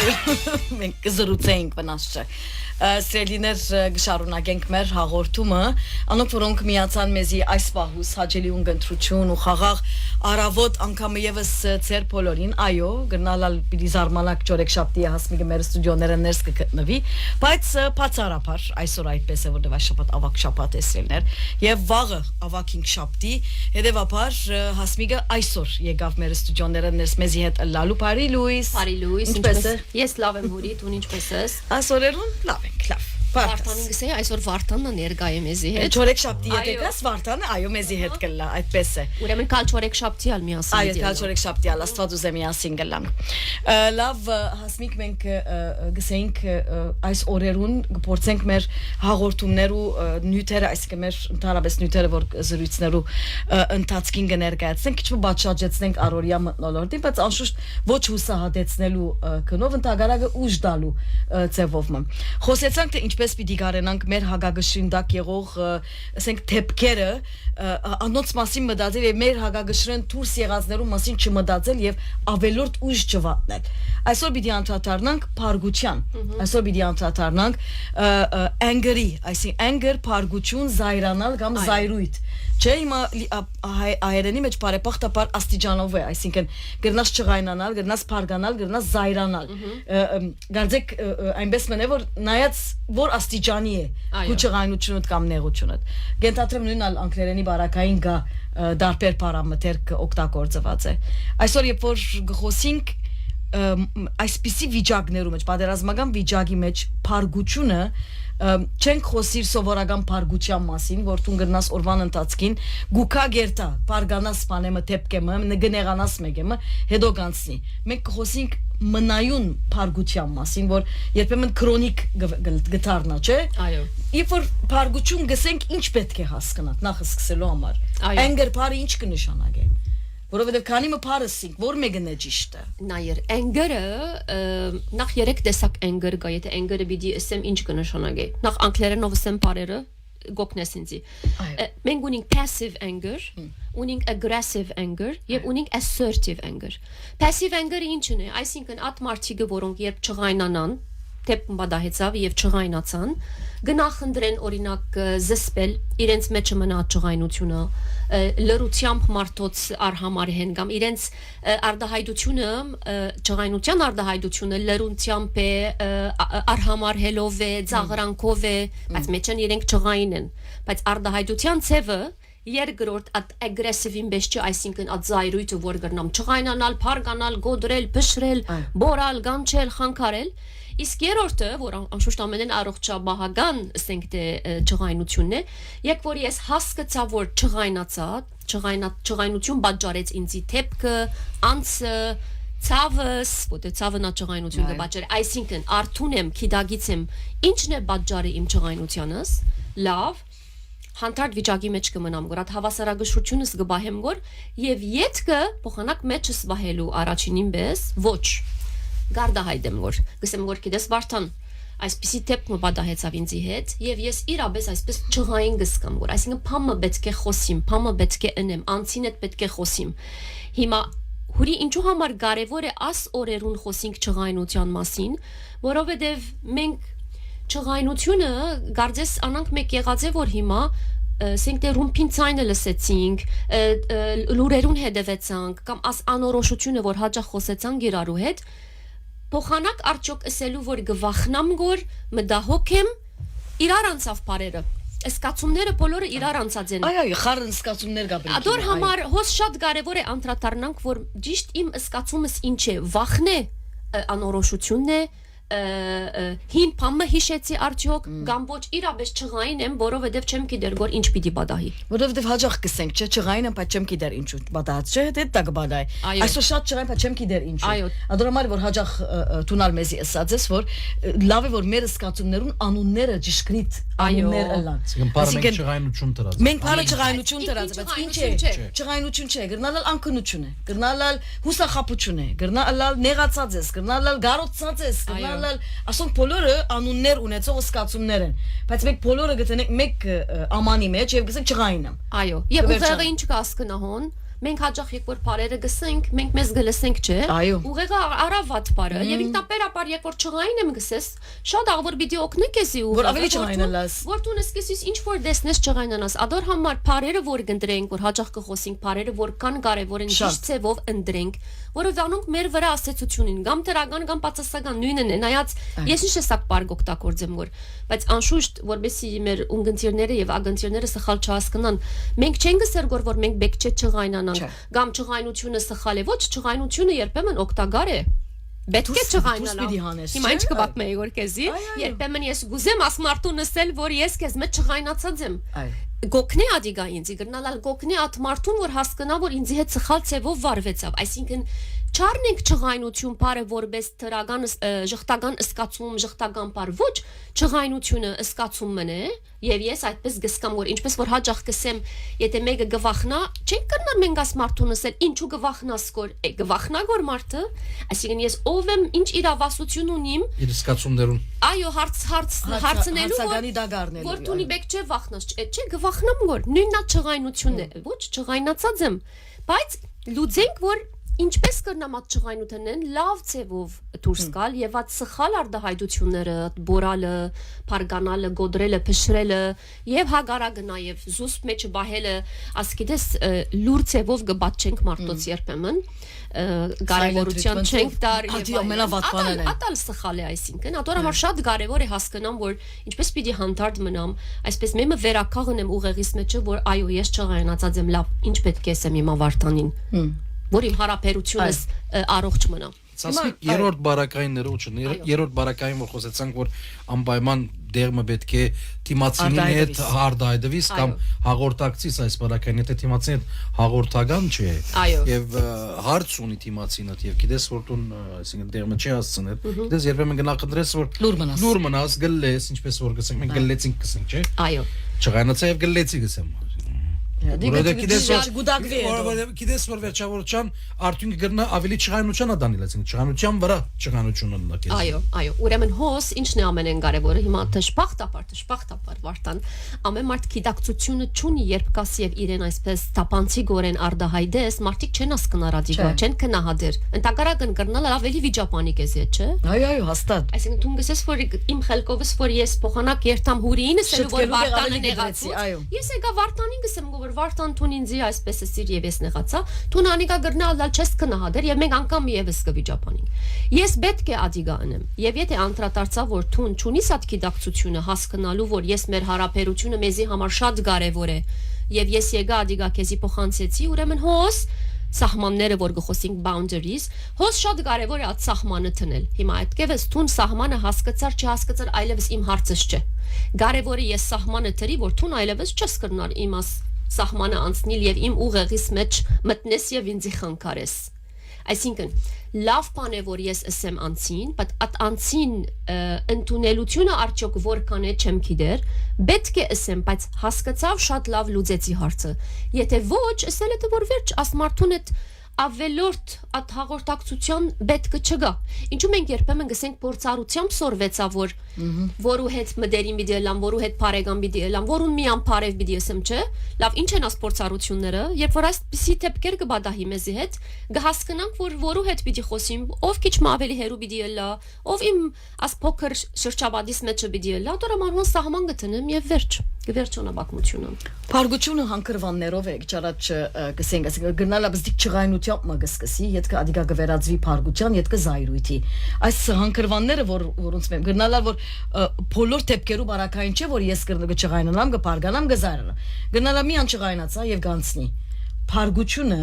Այո, մենք կզրուցենք վնաս չէ։ Սրելիներ գշարունակենք մեր հաղորդումը, անոնք որոնք միացան մեզի այս պահուս հաճելի ունգընտրություն ու խաղաղ առավոտ անգամը եւս ծեր բոլորին, այո, գնալալ պիտի զարմանակ ճորեքշաբթի հասմիկը մեր ստուդիոները ներս կգտնվի, բայց բացառաբար այսօր այդպես է որ դվա շաբաթ ավակ շաբաթ է սրելիներ եւ վաղը ավակ 5 շաբթի, հետեւաբար հասմիկը այսօր եկավ մեր ստուդիոները ներս մեզի հետ լալու բարի Լուիս, ինչպես է։ Ես լավ եմ հուրի, դու ինչպես ես։ Այսօրերուն լավ ենք, լավ։ Վարդանին գսեի, այսօր Վարդանն է ներկայ է մեզի հետ։ Չորեքշաբթի եկես Վարդանը, այո, մեզի հետ կլա, այդպես է։ Ուրեմն կալ չորեքշաբթի ալ միասին։ Այո, կալ չորեքշաբթի ալ, Աստված ուզե միասին գլանք։ Լավ, հասմիկ մենք գսեինք այս օրերուն գործենք մեր հաղորդումներ ու նյութերը, այսինքն մեր ընդհանրապես նյութերը, որ զրույցներու ընթացքին կներկայացնենք, քիչ բացատրեցնենք առօրյա մթնոլորտին, բայց անշուշտ ոչ հուսահատեցնելու գնով ընդհանրակը ուժ դալու ձևով։ Խոսեցանք թե ինչպես պիտի գարենանք մեր հագագշրինդակ եղող, ասենք թեփքերը անոնց մասին մտածել եւ մեր հագագշրեն դուրս եղածներու մասին չմտածել եւ ավելորդ ուժ չվատնել։ Այսօր պիտի անդրադառնանք փարգության։ Այսօր պիտի անդրադառնանք anger-ի, այսինքն anger, փարգություն, զայրանալ կամ զայրույթ։ Չէ, հիմա հայերենի մեջ բարեպախտաբար աստիճանով է, այսինքն գրնաս չղայնանալ, գրնաս փարգանալ, գրնաս զայրանալ։ Գարձեք այնպես մնե որ նայած որ աստիճանի է քու չղայնությունդ կամ նեղությունդ։ Գենթատրեմ նույնալ անգլերենի բարակային գա դարբեր պարամետրք օգտագործված է։ Այսօր երբ որ գխոսինք այսպիսի վիճակներում մեջ, պատերազմական վիճակի մեջ փարգությունը չենք խոսիր սովորական փարգության մասին, որ դու գրնաս օրվան ընթացքին գուքա գերտա փարգանաս սպանեմը թեփկեմը նգնեղանաս մեգեմը հետո կանցնի մենք կխոսենք մնայուն փարգության մասին, որ երբեմն քրոնիկ գտարնա, չէ։ Այո։ Երբ որ փարգություն գսենք ինչ պետք է հասկանալ նախ սկսելու համար։ Anger բարի ինչ կնշանակի։ Որովհետև քանի մը փարսինք, որ մեկն է ճիշտը։ Նայեր, anger-ը նախ 3 տեսակ anger կա, եթե anger-ը պիտի ասեմ ինչ կնշանակի։ Նախ անգլերենով ասեմ բարերը գոկնես ինձի։ Մենք ունենք passive anger, ունենք aggressive anger եւ ունենք assertive anger։ Passive anger-ը ինչն է, այսինքն այդ մարդիկը, որոնք երբ չղայնանան, թեփ բադահեցավ եւ չղայնացան, գնախնդրեն օրինակ զսպել իրենց մեջ մնա չղայնությունը, լրությամբ մարդոց արհամար են կամ իրենց արդահայտությունը չղայնության արդահայտությունը լրությամբ է արհամար հելով է ծաղրանքով է բայց մեջն իրենք չղայն են բայց արդահայտության ցևը երկրորդ aggressive-ին բես չէ այսինքն այդ զայրույթը որ գրնամ չղայնանալ փարգանալ գոդրել բշրել բորալ գանչել խանգարել իսկ երրորդը որ անշուշտ ամենեն առողջաբահական ասենք թե չղայնությունն է երբ որ ես հասկացա որ չղայնացա չղայնություն պատճառեց ինձի թեփքը անցը ցավս որտե ցավը նա չղայնություն կպատճառի այսինքն արթուն եմ քիդագից եմ ինչն է պատճառը իմ չղայնությանս լավ հանդարտ վիճակի մեջ կմնամ գոր այդ հավասարակշռությունս կբահեմ գոր եւ յետքը փոխանակ մեջս վահելու առաջինին բես ոչ գարդահայտեմ որ գսեմ որ գիտես Վարդան այսպիսի թեփ մտահեցավ ինձի հետ եւ ես իրապես այսպես չղային գսկամ որ այսինքն փամը պետք է խոսիմ փամը պետք է ընեմ անցին հետ պետք է խոսիմ հիմա հուրի ինչու համար կարեւոր է աս օրերուն խոսենք չղայնության մասին որովհետեւ մենք չղայնությունը գարձես անանք մեկ եղած է որ հիմա ասենք թե ռումփին ցայնը լսեցինք լուրերուն հետևեցանք կամ աս անորոշությունը որ հաճախ խոսեցանք իրարու հետ փոխանակ արդյոք ասելու որ գվախնամ գոր մդահոք եմ իրար անցավ բարերը սկացումները բոլորը իրար անցած են այո խառն սկացումներ գաբրիկ ադոր համար հոս շատ կարևոր է անդրադառնանք որ ճիշտ իմ սկացումս ինչ է վախն է անորոշությունն է հին փամը հիշեցի արդյոք կամ ոչ իրապես չղային եմ որովհետև չեմ գիտեր որ ինչ պիտի բադահի որովհետև հաջող կսենք չէ չղային եմ բայց չեմ գիտեր ինչու բադահած չէ դա դա կբադահի այսօր շատ չղային բայց չեմ գիտեր ինչու ադորամար որ հաջող տունալ մեզի ասած ես որ լավ է որ մեր սկացումներուն անունները ճշգրիտ անուններ ըլան այսինքն չղայնություն դրած մենք բառը չղայնություն դրած բայց ինչ է չղայնություն չէ գրնալալ անքնություն է գրնալալ հուսախապություն է գրնալալ նեղացած ես գրնալալ գարոցած ես գրնալալ ասոնք բոլորը անուններ ունեցող սկացումներ են բայց մենք բոլորը գտնենք մեկ ամանի մեջ եւ գսենք չղայինամ այո եւ ուղեղը ինչ կասկնահոն մենք հաջող եք որ բարերը գսենք, մենք մեզ գլսենք, չէ։ Ուղեղը առավատ բարը, եւ ինքնաբերաբար երբ որ չղային եմ գսես, շատ աղ որ պիտի օգնեք էսի ու որ ավելի չղայնանաս։ Որ դու սկսես ինչ որ դեսնես չղայնանաս, ադոր համար բարերը որ կընտրենք, որ հաջող կխոսենք բարերը, որքան կարևոր են ճիշտ ցևով ընտրենք, որը դառնանք մեր վրա ասացությունին, կամ դրական կամ բացասական նույնն է, նայած ես ինչ էսակ բարգ օգտագործեմ որ, բայց անշուշտ որբեսի մեր ունգընտիրները եւ ագընտիրները սխալ չհասկանան, մենք չենք գսեր որ մենք բեք չէ չղայնանանք, կամ չղայնությունը սխալ է, ոչ չղայնությունը երբեմն օգտակար է։ Պետք է չղայնանալ։ Հիմա ինչ կպատմեմ Եգոր քեզի, երբեմն ես գուզեմ ասմարտու նսել, որ ես քեզ մեջ չղայնացած եմ։ Գոքնի ադիգա ինձի գրնալալ գոքնի at մարդուն որ հասկանա որ ինձի հետ սխալ ցևով վարվեցավ այսինքն չառնենք չղայնություն բարը որպես դրական ժխտական ըսկացում ժխտական բար ոչ չղայնությունը ըսկացումն է եւ ես այդպես գսկամ որ ինչպես որ հաջող կսեմ եթե մեկը գվախնա չենք կրնար մենք աս մարդուն ասել ինչու գվախնաս կոր գվախնա գոր մարդը այսինքն ես ով եմ ինչ իրավասություն ունիմ իր ըսկացումներուն այո հարցնելու որ դունի բեք չէ վախնաս չէ գվախնամ գոր նույննա չղայնությունն է ոչ չղայնացած եմ բայց լուծենք որ ինչպես կրնամ այդ չղայնութենեն լավ ցևով դուրս գալ եւ այդ սխալ արդահայտությունները բորալը, փարգանալը, գոդրելը, փշրելը եւ հագարակը նաեւ զուս մեջը բահելը, ասկիդես լուր ցևով գբաչենք մարդոց երբեմն կարևորություն չենք տար եւ ատալ սխալ է այսինքն ադոր համար շատ կարևոր է հասկանամ որ ինչպես պիտի հանդարտ մնամ այսպես մեմը վերակաղն եմ ուղեղիս մեջը որ այո ես չղայնացած եմ լավ ինչ պետք է ասեմ հիմա Վարդանին որ իմ հարաբերությունս առողջ մնա Ասենք երրորդ բարակայինները ուչն երրորդ բարակային որ խոսեցանք որ անպայման դերմը պետք է թիմացինի հետ հարդայդվիս կամ հաղորդակցից այս բարակային եթե թիմացին հետ հաղորդական չէ եւ հարց ունի թիմացինը եւ գիտես որ դու այսինքն դերմը չի հասցնել գիտես երբեմն գնահատես որ լուր մնաս գլես ինչպես որ գսենք մենք գլեցինք գսենք չէ այո չղայնացա եւ գլեցի գսեմ Գիտես որ վերջավորության արդյունքը գրնա ավելի չղայնության ադանել այսինքն չղայնության վրա չղայնությունը նկատի այո ուրեմն հոս ինչն է ամենեն կարևորը հիմա դժբախտաբար Վարդան ամեն մարդ գիտակցությունը չունի երբ կասի եւ իրեն այսպես տապանցի գորեն արդահայտես մարդիկ չեն հասկանա ռադիկա չեն կնահատեր ընդհանրական կրնալ ավելի վիճապանիկ է զե չէ այո հաստատ այսինքն դու գսես որ իմ խելքովս որ ես փոխանակ երթամ հուրինս էլ որ Վարդանը նեղացի ես եկա Վարդանին գսեմ որ Վարդան տուն ինձի այսպես է սիր եւ ես նեղացա տուն անիկա գրնալ չես կնահատեր եւ մենք անգամ եւս կվիճապանենք ես պետք է ադիգա անեմ եւ եթե անդրադարձա որ տուն ճունի սատ գիտակցությունը հասկանալու որ ես մեր հարաբերությունը մեզի համար շատ կարեւոր է եւ ես եկա ադիգա քեզի փոխանցեցի ուրեմն հոս սահմանները որ գխոսենք boundaries հոս շատ կարեւոր է այդ սահմանը տնել հիմա այդ կևս տուն սահմանը հասկացար չհասկացար այլևս իմ հարցս չէ կարեւորը ես սահմանը դրի որ տուն այլևս չես կրնար իմաս սահմանը անցնել եւ իմ ուղեղիս մեջ մտնես եւ ինձի խանգարես այսինքն լավ բան է որ ես ասեմ անցին բայց at անցին ընդունելությունը արդյոք որքան է չեմ գիտեր պետք է ասեմ բայց հասկացավ շատ լավ լուծեցի հարցը եթե ոչ ասել է որ վերջ ասմարտուն է ավելորդ at հաղորդակցության պետք չգա ինչու մենք երբեմն գսենք փորձառությամբ սորվեցա որու հետ մդերի մի դիլամ որու հետ բարեգամ մի դիլամ որուն միան բարև մի դիեսեմ չէ լավ ինչ են աս փորձառությունները երբ որ այսպիսի տեպքեր կբադահի մեզի հետ կհասկանանք որ որու հետ պիտի խոսիմ ով քիչ ավելի հերու պիտի լա ով իմ աս փոքր շրջաբադիս մեջը պիտի լա դրամանոն սահման գտնեմ եւ վերջ կվերջոնա բակմությունը Փարգությունը հանքրվաններով է ճարաճ գսենք ասենք գնալա բզդիկ չղայնությամբ մգսկսի յետք ադիգա գվերածվի փարգության յետք զայրույթի այս հանքրվանները որոնց մենք գնալա որ բոլոր տեպքերու բարակային չէ որ ես չղայնանամ գփարգանամ գզայրանամ գնալա մի անչղայնացա եւ գանցնի փարգությունը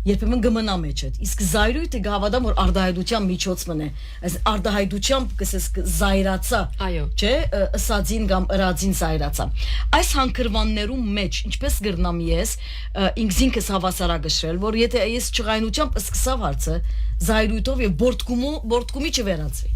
երբեմն գմնա մեջ է իսկ զայրույթը գավադամ որ արդահայտության միջոցն է այս արդահայտությամբ կսես զայրացա չէ ըսածին կամ ըրածին զայրացա այս հանքրվաններում մեջ ինչպես գրնամ ես ինքսինքս հավասարակշռել որ եթե ես չղայնությամբ սկսավ հարցը զայրույթով եւ բորտկումի չվերածվի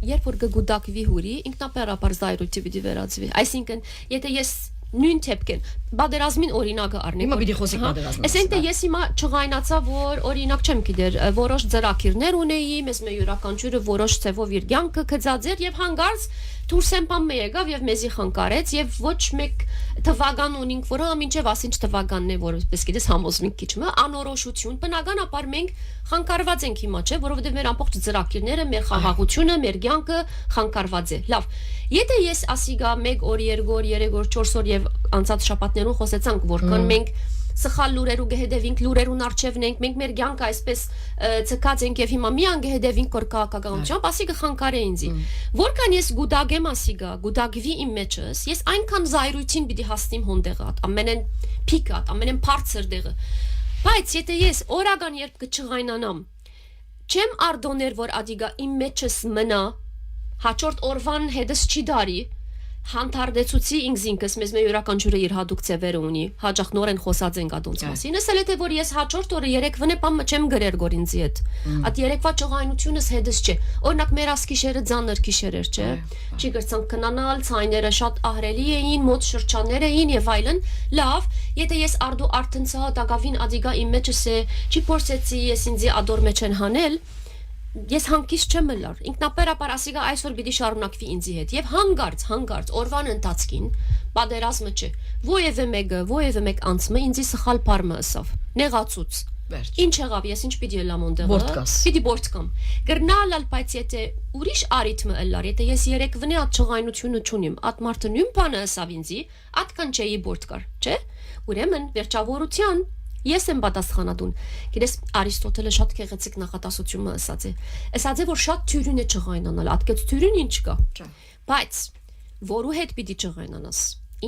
երբ որ գուտակվի հուրի ինքնաբերաբար զայրույթի պիտի վերածվի այսինքն եթե ես նույն թեփքեն բادرազմին օրինակը առնենք Հիմա պիտի խոսենք բادرազմից Այսինքն դե ես հիմա չղայնացա որ օրինակ չեմ գիտեր որոշ ծրակիրներ ունեի մեզ մե յուրաքանչյուրը որոշ ծևով իր կյանքը գծած էր եւ հանգարց Թուրսեմպան մե եկավ եւ մեզի խնկարեց եւ ոչ մեկ թվական ունինք որ ամինչեւ ասինչ թվականն է որ պես գիտես համոզվենք քիչ մը անորոշություն բնականաբար մենք խնկարված ենք հիմա չէ որովհետեւ մեր ամբողջ ծրակիրները մեր խաղաղությունը մեր կյանքը խնկարված է լավ եթե ես ասիգա 1 օր 2 օր 3 օր 4 օր եւ անցած շաբաթներուն խոսեցանք որքան մենք սխալ լուրերու գհեդևինք լուրերուն արչևնենք մենք մեր կյանքը այսպես ցկած ենք եւ հիմա միան գհեդևինք կոր քաղաքականությամբ ասիգա խանգարե ինձի որքան ես գուդագեմ ասիգա գուդագվի իմ մեջս ես այնքան զայրույթին պիտի հասնիմ հոնդեղատ ամենեն փիկատ ամենեն բարձր դեղը բայց եթե ես օրական երբ կչղայնանամ չեմ արդոներ որ ադիգա իմ մեջս մնա հաջորդ օրվան հետս չի դարի Հանդարտեցուցի ինքս մեզ մեր յուրաքանչյուրը իր հadoop ծևերը ունի հաջող նորեն խոսած ենք ադոնց մասին ասել թե որ ես հաջորդ օրը երեկվնե բամը չեմ գրեր գոր ինձի հետ at երեկվա ճղայնությունս հետս չէ օրինակ մեր ասկիշերը ձանր քիշեր էր չէ չի գրցանք կնանալ ցայները շատ ահրելի էին մոտ շրջաններ էին եւ այլն լավ եթե ես արդու արտնցա դակավին ադիգա իմ մեջս է չի փորձեցի ես ինձի ադոր մեջ են հանել Ես հանկից չեմ լար ինքնաբերաբար ասիգա այսօր պիտի շարունակվի ինձի հետ եւ հանգարց օրվան ընթացքին բادرազմը չէ ովևէ մեկ անցմը ինձի սխալ բառը ասավ նեղացուց ինչ եղավ ես ինչ պիտի լամ ոնդեղը պիտի բորտկամ գրնալալ բայց եթե ուրիշ արիթմը լար եթե ես երեկվնե at չղայնությունը չունիմ at մարդը նույն բանը ասավ ինձի atkan չէի բորտկար չէ ուրեմն վերջավորության Ես եմ պատասխանատուն։ Գիտես Արիստոտելը շատ գեղեցիկ նախատասություն ասած է։ Ասած է որ շատ թյուրին է չղայնանալ, ատկեց թյուրին ինչ կա։ Բայց որու հետ պիտի չղայնանաս։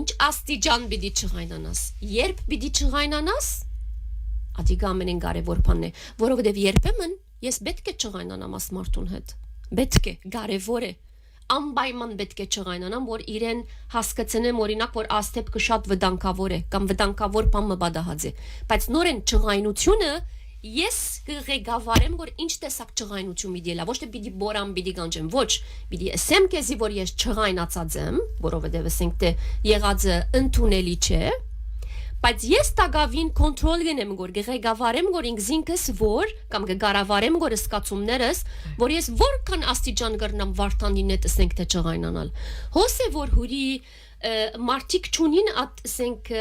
Ինչ աստիճան պիտի չղայնանաս։ Երբ պիտի չղայնանաս։ Ադիգա ամենեն կարևոր բանն է, որովհետև երբեմն ես պետք է չղայնանամ աս մարդուն հետ։ Պետք է, կարևոր է։ Անպայման պետք է չղայնանամ, որ իրեն հասկացնեմ օրինակ, որ աստեպքը շատ վտանգավոր է կամ վտանգավոր բանը բադահած է, բայց նորեն չղայնությունը ես կղեկավարեմ, որ ինչ տեսակ չղայնություն պիտի լա, ոչ թե պիտի բորամ, պիտի գանջեմ, ոչ, պիտի ասեմ քեզի, որ ես չղայնացած եմ, որովհետև ասենք թե եղածը ընդունելի չէ, բայց ես տակավին կոնտրոլ գնեմ գոր գղեկավարեմ գոր ինքս որ կամ կգարավարեմ գոր սկացումներս որ ես որքան աստիճան կրնամ վարդանին հետ ասենք թե չղայնանալ հոսե որ հուրի մարդիկ չունին ասենք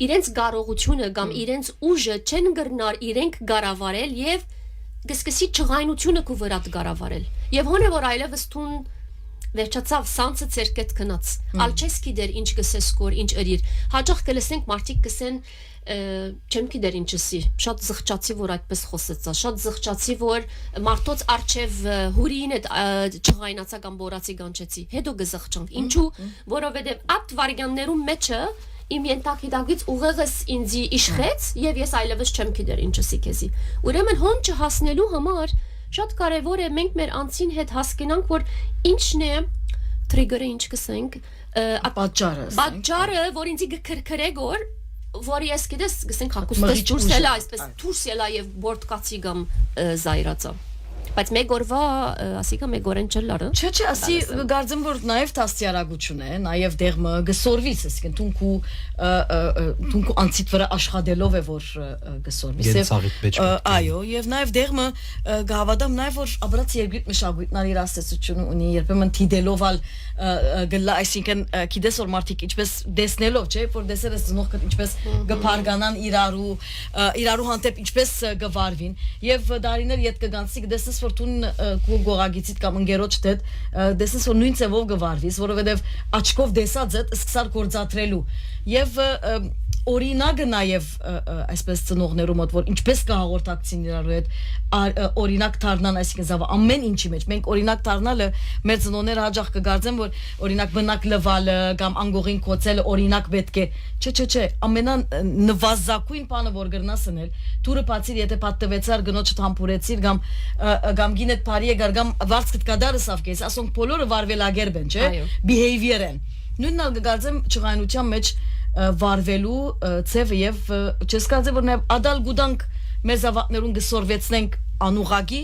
իրենց կարողությունը կամ իրենց ուժը չեն գրնար իրենք գարավարել եւ գսկսի չղայնությունը կու վրատ գարավարել եւ հոնե որ այլևս տուն Վերջացավ սանցը ցերկետ կնած ալչես գիտեր ինչ գսես կոր ինչ ըրիր հաջող կլսենք մարդիկ գսեն չեմ գիտեր ինչսի շատ զղջացի որ այդպես խոսեցա շատ զղջացի որ մարդոց արչև հուրին այդ չղայնացա կամ բորացի գանչեցի հետո գզղջանք ինչու որովհետեւ այդ վարյաններում մեջը իմ ենթակիդագից ուղեղս ինձի իշխեց եւ ես այլևս չեմ գիտեր ինչսի քեզի ուրեմն հոն չհասնելու համար Շատ կարևոր է մենք մեր անձին հետ հասկանանք որ ինչն է trigger-ը ինչ կսենք պատճառը որ ինձի գքրքրե գոր որ ես գիտես գսենք հակոստես դուրս էլա այսպես դուրս էլա եւ բորտկացի կամ զայրացա բայց մեկ օրվա ասիկա մեկ օրեն չլարը Չէ, ասի գարձեմ որ նաև տաստիարակություն է, նաև դեղը գսորվից, այսինքն թունքու անցիդ վրա աշխատելով է որ գսորվից այո, եւ նաև դեղը գավադամ նաև որ աբրած երկրի մշակույթն իր աստեցությունը ունի, երբեմն թիդելովալ գլա, այսինքն գիտես որ մարդիկ ինչպես դեսնելով, չէ, որ դեսերս ծնողքը ինչպես գփարգանան իրարու հանդեպ ինչպես գվարվին եւ դարիներ յետ կգանցի դեսես որ տուն քու գողագիցիդ կամ ընկերոջ հետ դեսես որ նույն ծևով գվարվիս, որովհետեւ աչքով դեսածը սկսար գործադրելու եւ օրինակը նաև այսպես ծնողներու մոտ որ ինչպես կհաղորդակցին իրարու հետ օրինակ դառնան այսինքն զավա ամեն ինչի մեջ մենք օրինակ դառնալը մեր ծնողները հաջող կգարձեն որ օրինակ բնակ լվալը կամ անգողին կոծելը օրինակ պետք է չէ նվազագույն բանը որ գրնասնել դուրը բացիր եթե պատտվեցար գնոջը համբուրեցիր կամ գինետ բարի է գարգամ վարձքդ կդարս ավկես ասոնք բոլորը վարվելագերբ են չէ behavior են նույնն ալ կգարձեմ չղայնության մեջ վարվելու ծևը եւ չես կարծե որ նաեւ ադալ գուդանք մեր զավակներուն գսորվեցնենք անուղագի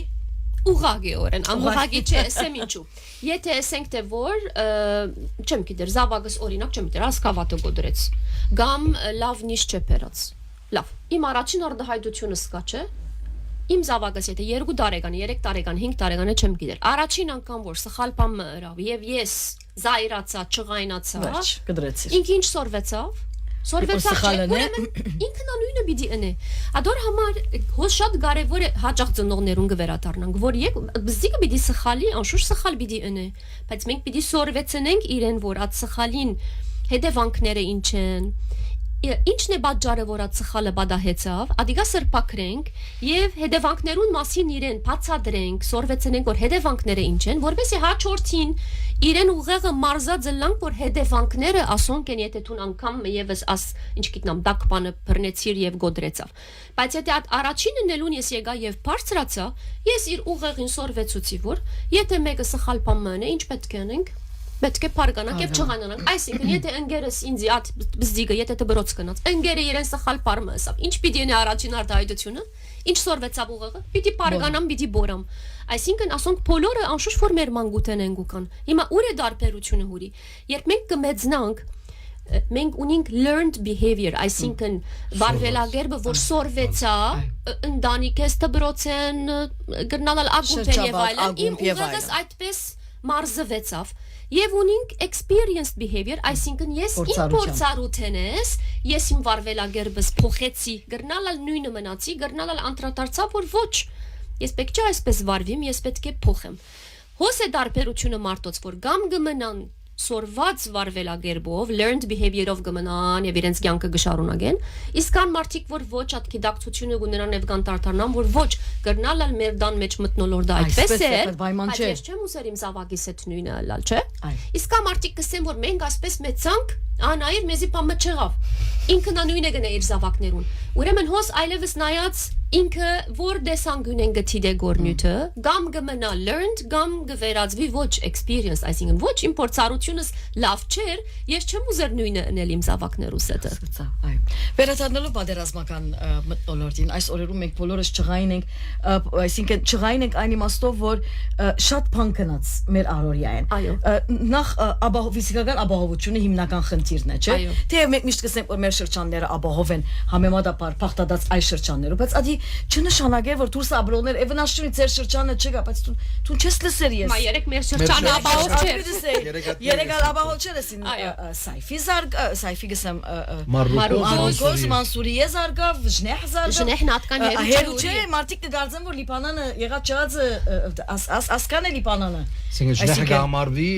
ուղղագիորեն, ամուղագի չէ, ասեմ ինչու։ Եթե ասենք թե որ, չեմ գիտեր, զավակս օրինակ չեմ գիտեր, ասկավատը գոդրեց, կամ լավ նիշ չէ բերած։ Լավ, իմ առաջին արդահայտությունս կա, չէ։ Իմ զավակս եթե 2 տարեկան, 3 տարեկան, 5 տարեկան է չեմ գիտեր։ Առաջին անգամ որ սխալ բան մըրավ եւ ես զայրացա, չղայնացա, կդրեցի։ ինքը ինչ սորվեցավ։ Սորվեցավ չէ, ուրեմն ինքն անույնը պիտի ընե։ Ադոր համար հոս շատ կարևոր է հաճախ ծնողներուն կվերադառնանք, որ բզիկը պիտի սխալի, անշուշտ սխալ պիտի ընե, բայց մենք պիտի սորվեցնենք իրեն, որ այդ սխալին հետևանքները ինչ են։ Ինչն է պատճառը, որ այդ սխալը բադահեցավ, ադիգա սրբակրենք եւ հետևանքներուն մասին իրեն բացատրենք, սորվեցնենք, որ հետևանքները ինչ են, որովհետեւ հաջորդին իրեն ուղեղը մարզած լանք, որ հետևանքները ասոնք են, եթե դու անգամ եւս աս ինչ գիտնամ դակ բանը բռնեցիր եւ գոդրեցավ։ Բայց եթե այդ առաջինը նելուն ես եկա եւ բարձրացա, ես իր ուղեղին սորվեցուցի, որ եթե մեկը սխալ բան մնա, ինչ պետք է անենք։ Պետք է փարգանանք եւ չղանանանք։ Այսինքն, եթե ընկերս ինձ այդ բզդիգը, եթե դբրոց կնած, ընկերը իրեն սխալ բառը ասավ, ինչ պիտի ունի առաջին արտահայտությունը, ինչ սորվեցավ ուղեղը, պիտի փարգանամ, պիտի բորամ։ Այսինքն, ասոնք բոլորը անշուշտ որ մեր մանկութեն են գուկան։ Հիմա ուր է դարբերությունը հուրի։ Երբ մենք կմեծնանք, մենք ունենք learned behavior, այսինքն վարվելագերբը, որ սորվեցա, ընտանիքես դբրոցեն, գրնալալ ագումբ եւ այլն, իմ ուղեղս այդպես մարզվեցավ։ Եվ ունենք experienced behavior, այսինքն ես իմ փորձառութենես, ես իմ վարվելագերբս փոխեցի, գրնալալ նույնը մնացի, գրնալալ անդրադարձավ, որ ոչ, ես պետք չէ այսպես վարվիմ, ես պետք է փոխեմ։ Հոս է դարբերությունը մարդոց, որ գամ գմնան սորված վարվելագերբով, learned behavior-ով գմնան եւ իրենց կյանքը գշարունակեն, իսկ կան մարդիկ, որ ոչ այդ գիտակցությունը ունենան եւ կան տարտանան, որ ոչ գրնալալ մեր դան մեջ մտնոլորտը այդպես է, բայց ես չեմ ուզեր իմ զավակիս հետ նույնը լալ, չէ։ Իսկ կան մարդիկ կսեն, որ մենք ասպես մեծանք, անայր մեզի բամը չեղավ։ Ինքն նույնն է գնա իր զավակներուն։ Ուրեմն հոս այլևս նայած ինքը որ դեսանգուն են գտի դե գորնյութը, գամ գմնա learned, գամ գվերածվի ոչ experienced, այսինքն ոչ իմ փորձառությունս լավ չէր, ես չեմ ուզեր նույնը անել իմ զավակներուս հետը։ Այո։ Վերադառնալով պատերազմական մթնոլորտին, այս օրերում մենք բոլորս չղային ենք, այսինքն չղային ենք այն իմաստով, որ շատ բան կնած մեր առօրյա են։ Նախ ֆիզիկական ապահովությունը հիմնական խնդիրն է, չէ՞։ Թեև մենք միշտ կսենք, որ մեր շրջանները ապահով են համեմատաբար փախտած այս շրջաններով, բայց ադի չնշանակեր, որ դուրս ապրողներ վնասչունի ձեր շրջանը չկա, բայց դու չես լսեր ես։ Մա երեք մեր շրջանը ապահով չէ։ Երեք ապահով չէ լսին։ Սայֆի զարգ, սայֆի գսեմ Մարուկոս Մանսուրի զարգավ, Ժնեհ զարգավ։ Ժնեհն ատկան հերու չէ, մարդիկ կգարձեն, որ Լիբանանը եղած չած ասկան է Լիբանանը։ Այսինքն Ժնեհը գամարվի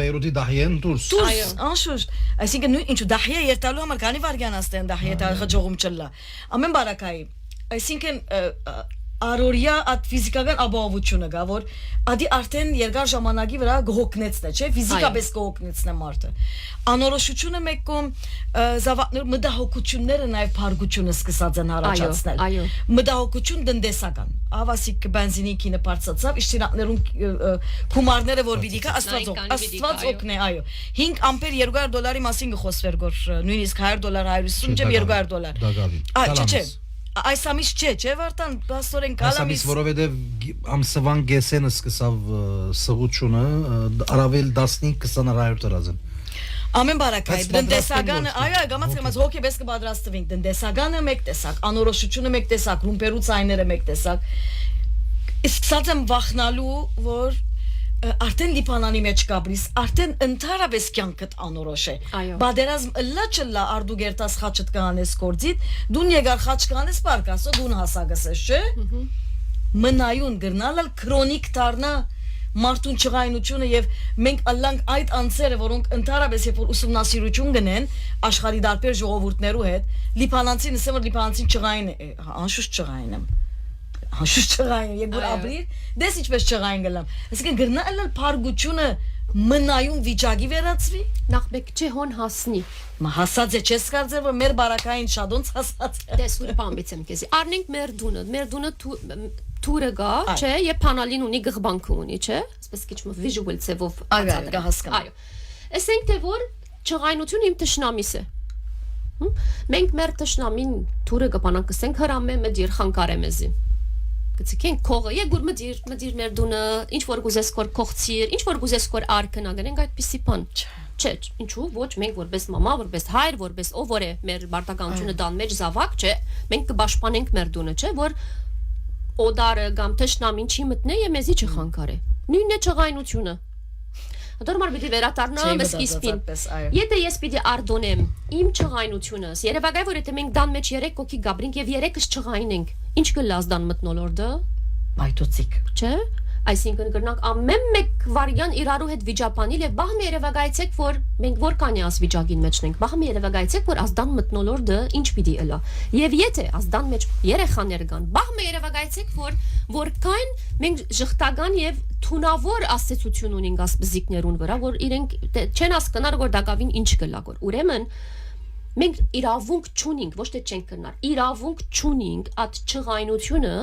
Բեյրութի դահիեն դուրս։ Դուրս, անշուշտ։ Այսինքն նույն ինչու դահիա երտալու համար քանի վարգյան աստեն դահիա հաջողում չլա։ Ամեն բարակայի Այսինքն առօրյա այդ ֆիզիկական ապահովությունը գա, որ ադի արդեն երկար ժամանակի վրա գողոքնեցն է, չէ՞, ֆիզիկապես գողոքնեցն է մարդը։ Անորոշությունը մեկում զավակներ մտահոգությունները նաև փարգությունը սկսած են առաջացնել։ Մտահոգություն տնտեսական։ Ավասիկ բենզինի նպարծացավ, իշտինակներուն գումարները որ պիտի կա, Աստված օգնե, այո։ 5 ամպեր $200 մասին գխոսվեր գոր, նույնիսկ $100, 150, չէ՞ $200։ Չէ։ Այս ամիս չէ, Վարդան, բաստորեն կալամիս։ Այս ամիս, որովհետև ամսվան գեսենը սկսավ սղությունը, առավել 15-20 տարազեն։ Ամեն բարակայ, տնտեսականը, այո, գամած հոգեպես կպատրաստվենք, տնտեսականը մեկ տեսակ, անորոշությունը մեկ տեսակ, ռումպերու ցայները մեկ տեսակ։ Սկսած եմ վախնալու, որ արդեն Լիբանանի մեջ կապրիս, արդեն ընդհանրապես կյանքդ անորոշ է։ Բادرազմ լաչլա արդու գերտաս խաչդ կանես կորձիտ, դուն եկար խաչ կանես պարկասո դուն հասագսես, չէ։ Մնայուն գրնալալ քրոնիկ դառնա մարդուն չղայնությունը եւ մենք ալանք այդ անձերը, որոնք ընդհանրապես երբ որ ուսումնասիրություն գնեն աշխարհի դարբեր ժողովուրդներու հետ, լիբանանցին ասեմ որ լիբանանցին չղայն է, անշուշտ չղայն եմ։ Անշուշտ չղայն, եկուր ապրիր, դες ինչպես չղայն գլամ։ Այսինքն գրնալալ փարգությունը մնայուն վիճակի վերածվի։ Նախ մեկ չէ հոն հասնի։ Մա հասած է չես կարծեր որ մեր բարակային շադոնց հասած է։ Դες ուր բամբից եմ քեզի։ Առնենք մեր դունը թուրը գա, չէ, եւ փանալին ունի գղբանք ունի, չէ։ Այսպես քիչ visual ծևով հասկանում։ Այո։ Ասենք թե որ չղայնությունը իմ տշնամիս է։ Մենք մեր տշնամին թուրը կպանանք ասենք հրամե մեծ երխան կարեմեզի։ գցիկեն քողը եգուր մդիր մեր դունը ինչ որ գուզես կոր կողցիր ինչ որ գուզես կոր արքնա գնենք այդպիսի բան չէ ինչու ոչ մենք որպես մամա որպես հայր որպես ով որ է մեր բարտականությունը դան մեջ զավակ չէ մենք կպաշտպանենք մեր դունը չէ որ օդարը կամ թշնամին չի մտնե եւ մեզի չխանգարե նույնն է չղայնությունը Դորմար պիտի վերադառնամ սկիզբին եթե ես պիտի արդոնեմ իմ չղայնությունս երևակայ որ եթե մենք դան մեջ 3 կոքի գաբրինք եւ 3-ս չղայնենք ինչ կլաս դան մտնոլորդը Այդոցիկ չէ Այսինքն կրնանք ամեն մեկ վարյան իրարու հետ վիճապանիլ եւ բահ մի երևակայեցեք որ մենք որքանի աս վիճակին մեջ ենք բահ մի երևակայեցեք որ ազդան մտնոլորդը ինչ պիտի ըլա եւ եթե ազդան մեջ երեխաներ կան բահ մի երևակայեցեք որքան մենք ժխտական եւ թունավոր ասացություն ունենք աս բզիկներուն վրա որ իրենք չեն հասկանար որ դակավին ինչ կլա որ ուրեմն մենք իրավունք չունենք ոչ թե չենք կնար իրավունք չունենք այդ չղայնությունը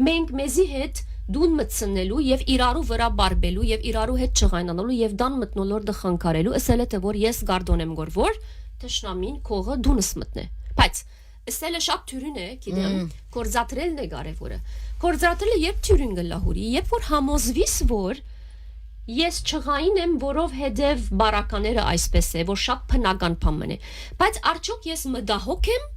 մենք մեզի հետ դուն մտցնելու եւ իրարու վրա բարբելու եւ իրարու հետ չղայնանալու եւ դան մտնոլորդը խանգարելու ասել է թե որ ես գարդոնեմ որ տշնամին քողը դունս մտնե բայց ասելը շատ թյուրին է գիտեմ կորզատրելն է կարևորը կորզատրելը երբ թյուրին գլահուրի երբ որ համոզվիս որ ես չղային եմ որով հետև բարակաները այսպես է որ շատ փնական բան է բայց արդյոք ես մդահոք եմ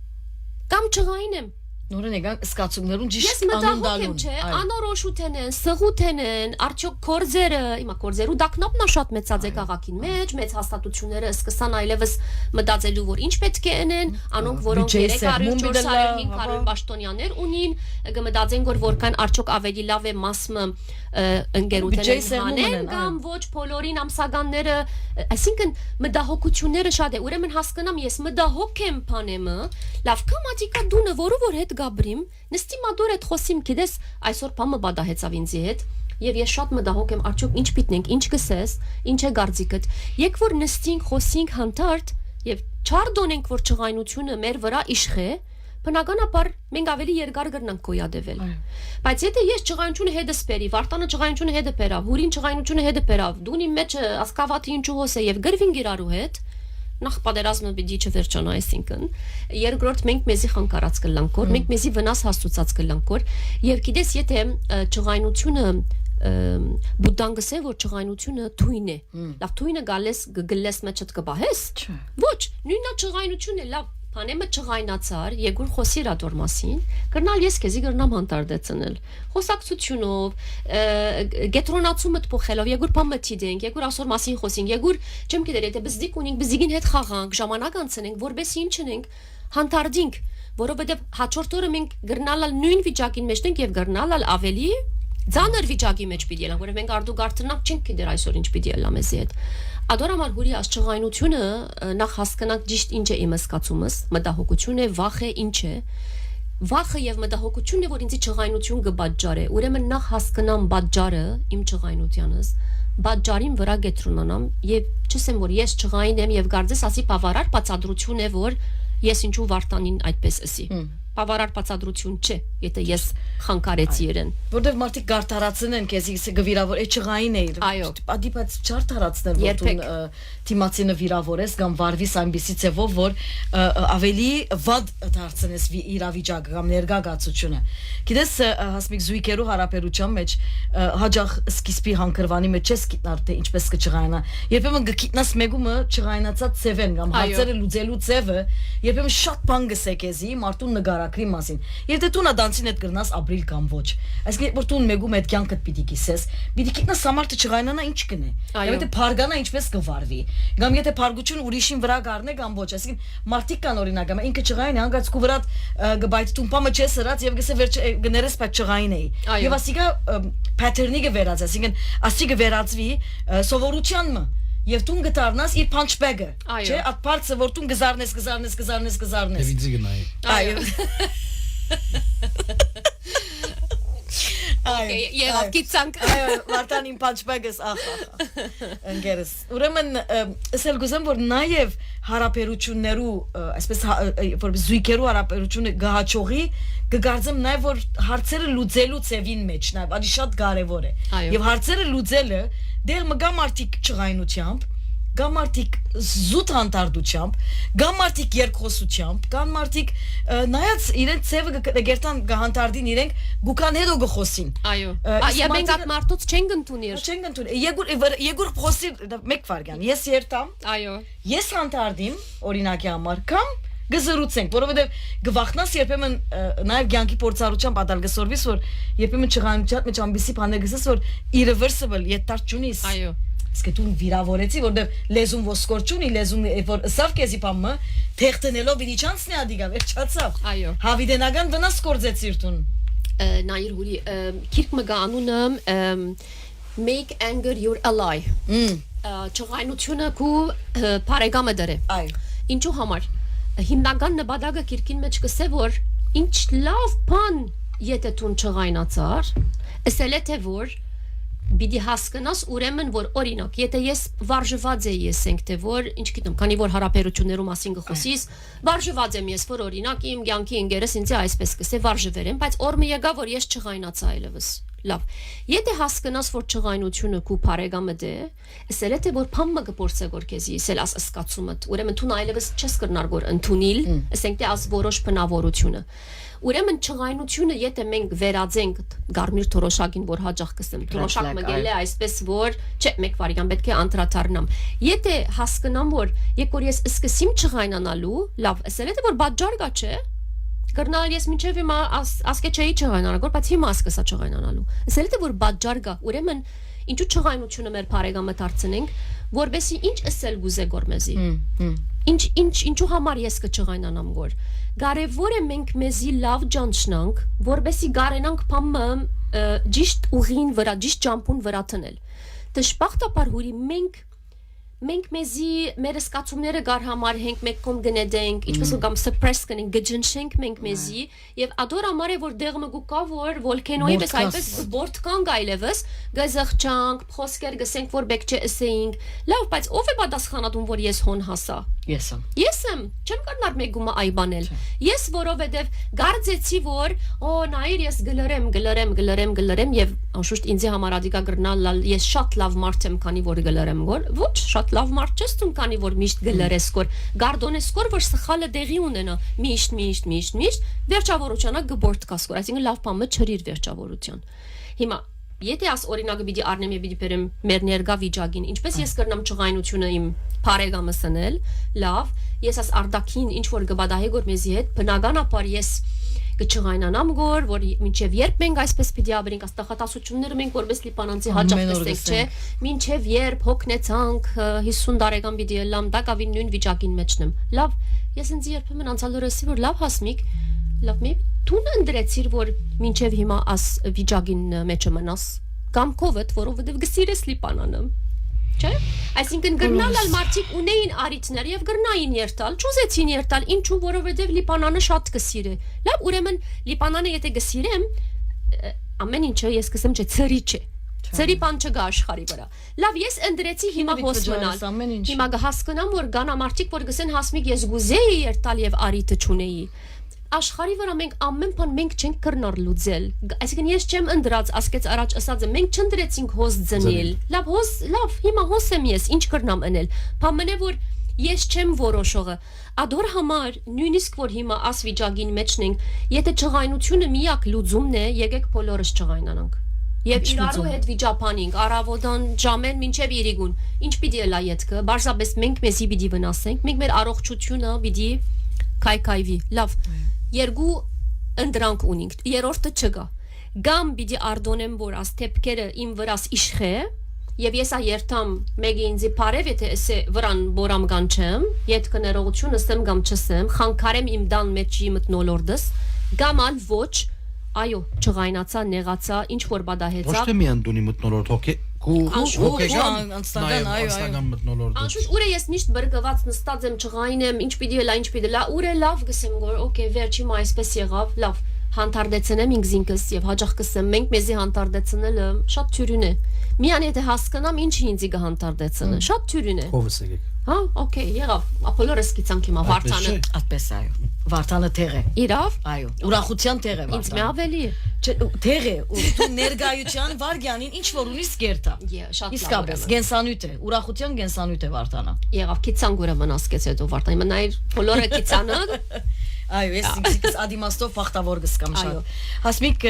կամ չղային եմ Նորեն եկան սկացումներուն ճիշտ անունդալուն չէ անորոշութեն են սղութեն են արդյոք կորձերը հիմա կորձերու դակնապնա շատ մեծած է քաղաքին մեջ մեծ հաստատությունները սկսան այլևս մտածելու որ ինչ պետք է անեն անոնք որոնք 300 400 500 պաշտոնյաներ ունին կմտածեն որ որքան արդյոք ավելի լավ է մասը ընկերութեն հանեն կամ ոչ բոլորին ամսականները այսինքն մտահոգությունները շատ է ուրեմն հասկանամ ես մտահոգ եմ բանեմը լավ կամատիկա դունը որը որ հետ գաբրիմ նստի մադոր այդ խոսիմ գիտես այսօր բամը բադահեցավ ինձի հետ եւ ես շատ մտահոգ եմ արդյոք ինչ պիտնենք ինչ կսես ինչ է գարձիկդ եկ որ նստինք խոսինք հանդարտ եւ չարդոնենք որ չղայնությունը մեր վրա իշխե բնականաբար մենք ավելի երկար կգնանք գոյադեվել բայց եթե ես չղայնությունը հետս բերի վարտանը չղայնությունը հետը բերավ հուրին չղայնությունը հետը բերավ դունի մեջ ասկավաթի ինչու հոս է եւ գրվին գիրարու հետ նախ պատերազմը պիտի չվերջանա այսինքն երկրորդ մենք մեզի խանգարած կլանք որ մենք մեզի վնաս հասցուցած կլանք որ եւ գիտես եթե չղայնությունը բուդդան գսե որ չղայնությունը թույն է լավ թույնը գալես գլես մեջդ կբահես ոչ նույնա չղայնությունը լավ Հանեմը չղայնացար, եգուր խոսի իրադոր մասին, կրնալ ես քեզի կրնամ հանդարտեցնել։ Խոսակցությունով, գետրոնացումդ փոխելով, եգուր բամը թիդենք, եգուր ասոր մասին խոսենք, եգուր չեմ գիտեր, եթե բզդիկ ունենք, բզդիկին հետ խաղանք, ժամանակ անցնենք, որբեսի ինչ ենք, հանդարտենք, որովհետև հաջորդ օրը մենք կրնալալ նույն վիճակին մեջ ենք եւ կրնալալ ավելի Ձանր վիճակի մեջ պիտի ելանք, որը մենք արդու գարտնանք չենք գիտեր այսօր ինչ պիտի ելա մեզի հետ։ Ադորամար հուրի աշխղայնությունը նախ հասկանանք ճիշտ ինչ է իմ սկացումս, մտահոգություն է, վախ է, ինչ է։ Վախը եւ մտահոգությունն է, որ ինձի չղայնություն կբաժարե։ Ուրեմն նախ հասկանամ բաժարը իմ չղայնությանս, բաժարին վրա գետրոնանամ եւ չսեմ որ ես չղայն եմ եւ գարձես ասի բավարար բացադրություն է որ ես ինչու վարտանին այդպես ասի։ Բավարար բացադրություն չէ, եթե ես խանգարեցի իրեն։ Որտեվ մարդիկ գարտարացն են քեզ գվիրավոր, է չղային է իր։ Ադիպած չարտարացնել որտուն թիմացինը վիրավորես կամ վարվիս այնպիսի ձևով, որ ավելի վատ դարձնես իրավիճակը կամ ներգաղացությունը։ Գիտես, հասմիկ զույգերու հարաբերության մեջ հաջող սկիզբի հանգրվանի մեջ չես գիտնար թե ինչպես կչղայանա։ Երբեմն գիտնաս մեկումը չղայանացած ձևեն կամ հարցերը լուծելու ձևը, երբեմն շատ բան գսե քեզի մարդուն նգարա Կրի մասին։ Եթե դու նադանցին հետ գրնաս ապրիլ կամ ոչ։ Այսինքն որ դու մեկում այդ կյանքդ պիտի կիսես, պիտի գիտնաս համարտը չղայնանա ինչ կնե։ Եթե փարգանա ինչպես կվարվի։ Կամ եթե փարգություն ուրիշին վրա գառնե կամ ոչ, այսինքն մարդիկ կան օրինակ, ինքը չղային հանգած քու վրա գբայթ տումպամը չես հրած եւ գսե վերջ գներես բայց չղային էի։ Եվ ասիկա pattern-ի կվերած, այսինքն ասի կվերածվի սովորությանը Եվ տուն գտարնաս իր punchbag-ը, չէ, այդ բարձը որ տուն գզարնես։ Դեվիդի գնայի։ Այո։ Okay, եղավ գիծանք։ Այո, Մարտանին punchbag-ս, ընկերս։ Ուրեմն, ասել գուզեմ, որ նաև հարաբերություններու, այսպես որ զույգերու հարաբերությունը գահաճողի, կգարձեմ նաև որ հարցերը լուծելու ծևին մեջ, նաև շատ կարևոր է։ Եվ հարցերը լուծելը դեր մգա մարդիկ չղայնությամբ կան մարդիկ զուտ հանդարտությամբ, կան մարդիկ երկխոսությամբ, կան մարդիկ նայած իրենց ծևը գերտան կհանդարտին իրենք գուքան հետո գխոսին։ Այո։ Եվ մենք այդ մարդուց չենք ընդունիր։ Չենք ընդունել։ Եգուր խոսի մեկ վարյան։ Ես երթամ։ Այո։ Ես հանդարտիմ օրինակի համար կամ գզրուցենք, որովհետև գվախնաս երբեմն նաև ցանկի փորձառությամբ ադալ գսորվիս որ երբեմն չղանության մեջ ամբիսի բաներ գսես որ irreversible յետար ճունիս։ Այո։ Իսկ դու վիրավորեցի որովհետև լեզուն ոսկոր ճունի լեզուն որ սավ քեզի բամը թեղտնելով իրի չանցնի ադիգա վերջացավ։ Այո։ Հավիդենական վնաս կորձեցիր տուն։ Նայր հուրի քիրք մգա անունը make anger your ally։ Չղայնությունը քու բարեկամը դրե։ Այո։ Ինչու համար հիմնական նպատակը քիրքին մեջ կսե որ ինչ լավ բան եթե տուն չղայնացար ասել է թե որ պիտի հասկանաս ուրեմն որ օրինակ եթե ես վարժված եի ասենք թե որ ինչ գիտեմ քանի որ հարաբերություններու մասին գխոսիս վարժված եմ ես որ օրինակ իմ կյանքի ընկերս ինձ այսպես կսե վարժվեր եմ բայց օրը եկա որ ես չղայնացա այլևս լավ եթե հասկանաս որ չղայնությունը քու բարեկամը դե ասել է թե որ փամը կփորձե որ քեզի ասել աս սկացումդ ուրեմն դու այլևս չես կրնար որ ընդունիլ ասենք թե աս որոշ բնավորությունը ուրեմն չղայնությունը եթե մենք վերածենք գարմիր թորոշակին որ հաջող կսեմ թորոշակ մգել է այսպես որ չէ մեկ վարիան պետք է անդրադառնամ եթե հասկանամ որ եկոր ես սկսեմ չղայնանալու լավ ասել է թե որ բաժար գա չէ Կրնալ ես մինչև հիմա ասկե չէի չղայնանալ, բայց հիմա ասկսա չղայնանալու։ Ասել թե որ բաժար գա, ուրեմն ինչու չղայնությունը մեր բարեկամը դարձնենք, որբեսի ինչ ասել գուզե գորմեզի։ Ինչու համար ես կչղայնանամ գոր։ Կարևոր է մենք մեզի լավ ճանչնանք, որբեսի գարենանք փամը ճիշտ ուղին վրա, ճիշտ ճամփուն վրա տնել։ Դժբախտաբար հուրի մենք մեզի մեր սկացումները գար համար հենք մեկ կոմ գնեդենք ինչպես կամ suppress կնենք գջնշենք մենք մեզի եւ ադոր համար է որ դեղը գուկա որ վոլկենոյի պես այպես բորտ կան գայլևս գզղճանք խոսքեր գսենք որ բեք չէ ասեինք լավ բայց ով է պատասխանատուն որ ես հոն հասա Ես եմ չեմ կարնար մեկ գումա այբանել ես որովհետեւ գարձեցի որ նայր ես գլրեմ եւ անշուշտ ինձ համար ադիկա գրնալ ես շատ լավ մարդ եմ քանի որ գլրեմ գոր ոչ շատ լավ մարդ չես տուն քանի որ միշտ գլրես կոր գարդոնես կոր որ սխալը դեղի ունենա միշտ վերջավորությանը գբորտ կասկոր այսինքն լավ բանը չրիր վերջավորության հիմա եթե աս օրինակը պիտի առնեմ եւ պիտի բերեմ մեր ներգա վիճակին ինչպես ես կրնամ չղայնությունը իմ բարեկամը սնել լավ ես աս արդակին ինչ որ գբադահի գոր մեզի հետ բնականաբար ես կչղայնանամ գոր որ մինչև երբ մենք այսպես պիտի ապրենք աստղատասությունները մենք որպես լիբանանցի հաջող տեսեք չէ մինչև երբ հոգնեցանք 50 տարեկան պիտի լամ դակավին նույն վիճակին մեջնեմ լավ ես ինձ երբեմն անցյալ օրեսի որ լավ հասմիկ լավ մի տուն ընդրեցիր որ մինչև հիմա աս վիճակին մեջը մնաս կամ կովդ որովհետև գսիրես լիբանանը չէ այսինքն գրնալ մարդիկ ունեին արիթներ եւ գրնային երթալ ճուզեցին երթալ ինչու որովհետև լիբանանը շատ կսիրե լավ ուրեմն լիբանանը եթե գսիրեմ ամեն ինչը ես կսեմ չէ ծրի չէ ծրի բան չգա աշխարհի վրա լավ ես ընդրեցի հիմա հոս մնալ հիմա կհասկանամ որ գանա մարդիկ որ գսեն հասմիկ ես գուզեի երթալ եւ արիթը չունեի աշխարհի վրա մենք ամեն բան մենք չենք կրնար լուծել այսինքն ես չեմ ընդրած ասկեց առաջ ասածը մենք չընդրեցինք հոս ձնել լավ հիմա հոս եմ ես ինչ կրնամ անել բամենե որ ես չեմ որոշողը ադոր համար նույնիսկ որ հիմա աս վիճակին մեջնենք եթե չղայնությունը միակ լուծումն է եկեք բոլորս չղայնանանք եւ իրարու հետ վիճապանինք առավոտան ժամեր մինչեւ իրիգուն ինչ պիտի էլա յետքը բարձրապես մենք մեզի պիտի վնասենք մենք մեր առողջությունը պիտի քայքայվի լավ երկու ընդրանք ունենք երրորդը չկա գամ պիտի արդոնեմ որ աս թեփքերը իմ վրաս իշխե եւ ես երթամ մեկի ինձի բարև եթե էսե վրան բորամ կանչեմ յետ կներողություն ասեմ կամ չսեմ խանգարեմ իմ դան մեջի մտնոլորդս գաման ոչ այո չղայնացա նեղացա ինչ որ բադահեցա ոչ թե միան դունի մտնոլորդ հոգեգան անստական մտնոլորդ անշուշտ ուր է ես միշտ բրգված նստած եմ չղայնեմ ինչ պիտի լա ուր է լավ գսեմ գոր օքեյ վերջի մա այսպես եղավ լավ հանդարտեցնեմ ինքզինքս եւ հաջող կսեմ մենք մեզի հանդարտեցնելը շատ թյուրին է միան եթե հասկանամ ինչի ինձի կհանդարտեցնը շատ թյուրին է ովս եկեք Հա, օքեյ, եղավ։ Ապոլորս գիցանք հիմա Վարդանը։ Այդպես այո։ Վարդանը տեղ է։ Իրավ։ Այո, ուրախության տեղ է Ինձ մի Վարդանը։ ավելի։ Տեղ է, ու ներգայության վարգյանին ինչ որ ունի սկերտա։ Շատ լավ։ Իսկապես գենսանյութ է, ուրախության գենսանյութ է Վարդանը։ Եղավ գիցան ուրեմն ասկեց հետո Վարդանը։ Հիմա նայր բոլորը գիցանը։ Այո, ես ինքս ադիմաստով բախտավոր գսկամ շատ։ Հասմիկ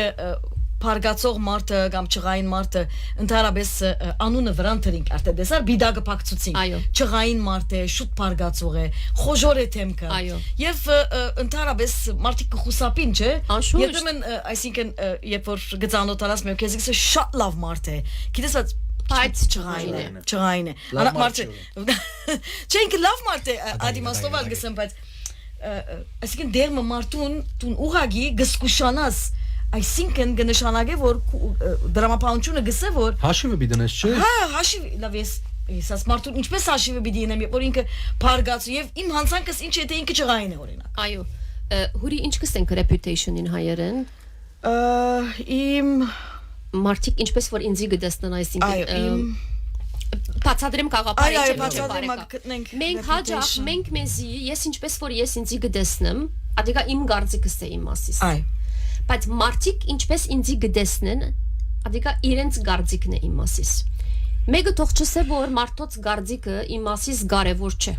Փարգացող մարդը կամ ճղային մարդը ընդհանրապես անունը վրան թրինք արդեն դեսար բիդագը փակցուցին ճղային մարդ է շուտ փարգացող է խոժոր է թեմքը եւ ընդհանրապես մարդիկ կխուսապին չէ երբեմն այսինքն երբ որ գծանոթանաս մեկ քեզ ինքս շատ լավ մարդ է գիտես բայց ճղային է անակ մարդ չէ ինքը լավ մարդ է ադիմաստով ալգսեմ բայց այսինքն դերմը մարդուն տուն ուղագի գսկուշանաս Այսինքն կնշանակե որ դրամապանությունը գսե որ հաշիվը բիդնես չէ։ Հա, հաշիվ լավ ես ասած մարդուն ինչպես հաշիվը բիդի ինեմ որ ինքը փարգացու եւ իմ հանցանքս ինչ է թե ինքը ճղային է օրինակ։ Այո։ Հուրի ինչ կսենք reputation-ին հայերեն։ Իմ մարդիկ ինչպես որ ինձի գտեսնան այսինքն Բացատրեմ կաղապարի այո, բացատրեմ գտնենք։ Մենք հաջող մենք մեզի ես ինչպես որ ես ինձի գտեսնեմ, ադիգա իմ գարձիկս է իմ մասից։ Այո Բայց մարդիկ ինչպես ինձի գտեսնեն, ադիկա իրենց գարձիկն է իմ մասից։ Մեկը թող չսե որ մարդոց գարձիկը իմ մասից կարևոր չէ։